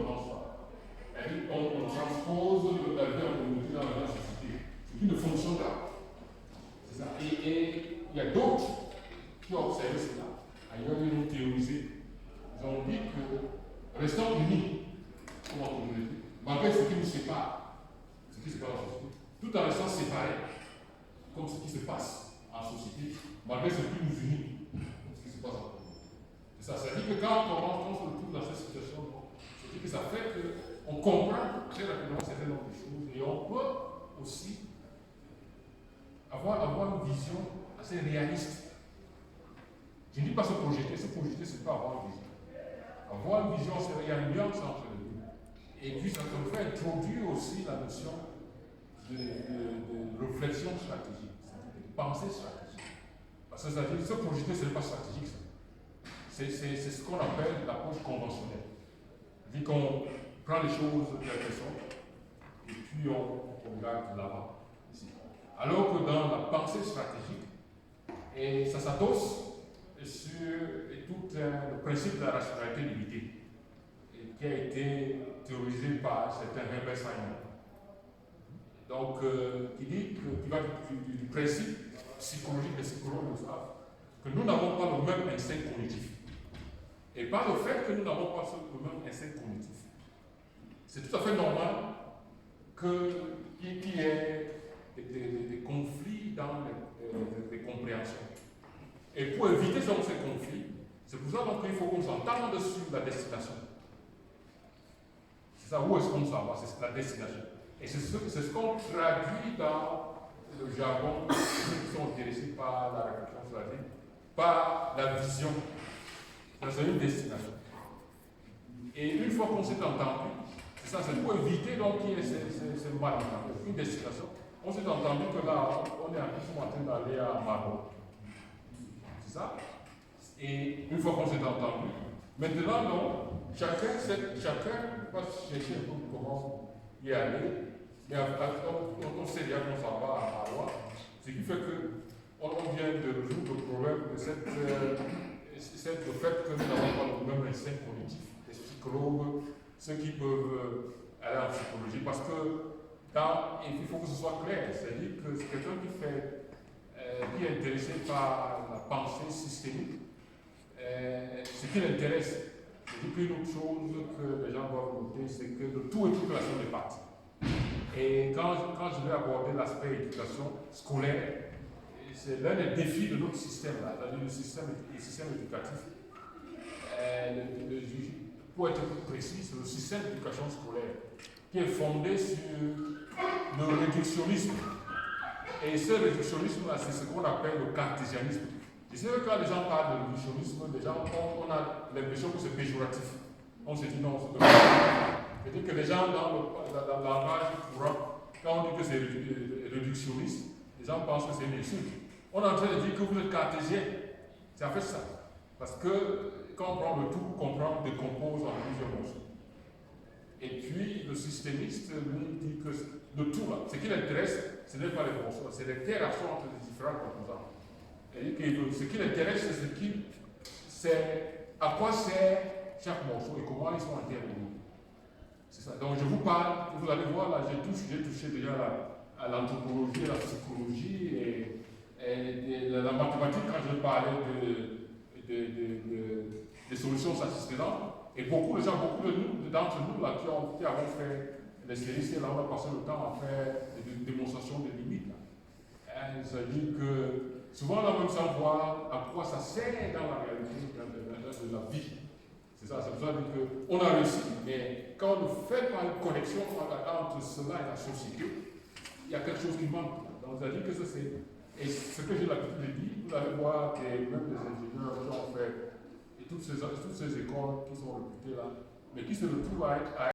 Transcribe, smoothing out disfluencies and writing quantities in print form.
marche pas. On transpose la verbe dans la société, ce qui ne fonctionne pas. C'est ça. Et il y a d'autres qui ont observé cela. Ailleurs, ils ont théorisé. Ils ont dit que restons unis, comme en communauté, malgré ce qui nous sépare, ce qui se passe en société, tout en restant séparés, comme ce qui se passe en société, malgré ce qui nous unit, ce qui se passe en communauté. Et ça veut dire que quand on se retrouve dans cette situation, c'est que ça fait qu'on comprend très rapidement certaines autres choses et on peut aussi avoir une vision assez réaliste. Je ne dis pas se projeter, c'est pas avoir une vision. Avoir une vision, c'est qu'il y a une nuance entre les deux. Et puis ça nous fait introduire aussi la notion de réflexion stratégique, de pensée stratégique. Parce que c'est-à-dire, se projeter, ce n'est pas stratégique, ça. C'est ce qu'on appelle l'approche conventionnelle. C'est-à-dire qu'on prend les choses de la façon et puis on regarde là-bas. Alors que dans la pensée stratégique, et ça s'adosse sur tout le principe de la rationalité limitée, qui a été théorisé par un certain Herbert Simon. Donc, qui va du principe psychologique des psychologues le savent, que nous n'avons pas le même instinct cognitif. Et par le fait que nous n'avons pas le même instinct cognitif, c'est tout à fait normal qu'il y ait des conflits dans les compréhensions. Et pour éviter donc ces conflits, c'est pour ça qu'il faut qu'on s'entende sur la destination. C'est ça, où est-ce qu'on s'en va? C'est la destination. Et c'est ce qu'on traduit dans le jargon de ceux qui sont intéressés par la réflexion stratégique, par la vision. C'est une destination. Et une fois qu'on s'est entendu, c'est ça, c'est pour éviter donc qu'il y ait ces malentendus, une destination. On s'est entendu que là, on est en train d'aller à Maroc. C'est ça? Et une fois qu'on s'est entendu, maintenant, non, chacun va chercher un peu comment y aller. Mais on sait bien qu'on s'en va à Maroc. Ce qui fait qu'on vient de résoudre le problème de le fait que nous n'avons pas le même instinct cognitif. Les psychologues, ceux qui peuvent aller en psychologie, parce que il faut que ce soit clair, c'est-à-dire que c'est quelqu'un qui est intéressé par la pensée systémique. Ce qui l'intéresse, c'est une autre chose que les gens doivent noter, c'est que le tout est toute la somme des parties. Et quand je vais aborder l'aspect éducation scolaire, c'est l'un des défis de notre système, c'est-à-dire le système éducatif. Pour être plus précis, c'est le système d'éducation scolaire qui est fondé sur le réductionnisme. Et ce réductionnisme-là, c'est ce qu'on appelle le cartésianisme. Je sais que quand les gens parlent de réductionnisme, on a l'impression que c'est péjoratif. On se dit non, c'est pas. C'est-à-dire que les gens, dans le langage courant, quand on dit que c'est réductionniste, les gens pensent que c'est une insulte. On est en train de dire que vous êtes cartésien. C'est en fait ça. Parce que quand on prend le tout, on décompose en plusieurs morceaux. Et puis, le systémiste, lui, dit que le tout, là, ce qui l'intéresse, ce n'est pas les morceaux, c'est l'interaction entre les différents composants. Et ce qui l'intéresse, c'est à quoi sert chaque morceau et comment ils sont intervenus. C'est ça. Donc, je vous parle, vous allez voir, là, j'ai touché déjà à l'anthropologie, à la psychologie et la mathématique quand je parlais des solutions satisfaisantes. Et beaucoup d'entre nous là, qui avons fait les séries, là, on a passé le temps à faire des démonstrations des limites. C'est-à-dire que souvent, on a même sans voir à quoi ça sert dans la réalité de la vie. C'est ça, c'est pour ça qu'on a réussi. Mais quand on ne fait pas une connexion entre cela et la société, il y a quelque chose qui manque. Donc, c'est-à-dire que et ce que j'ai l'habitude de dire, vous allez voir même des ingénieurs qui ont fait et toutes ces écoles qui sont réputées là, mais qui se retrouvent à être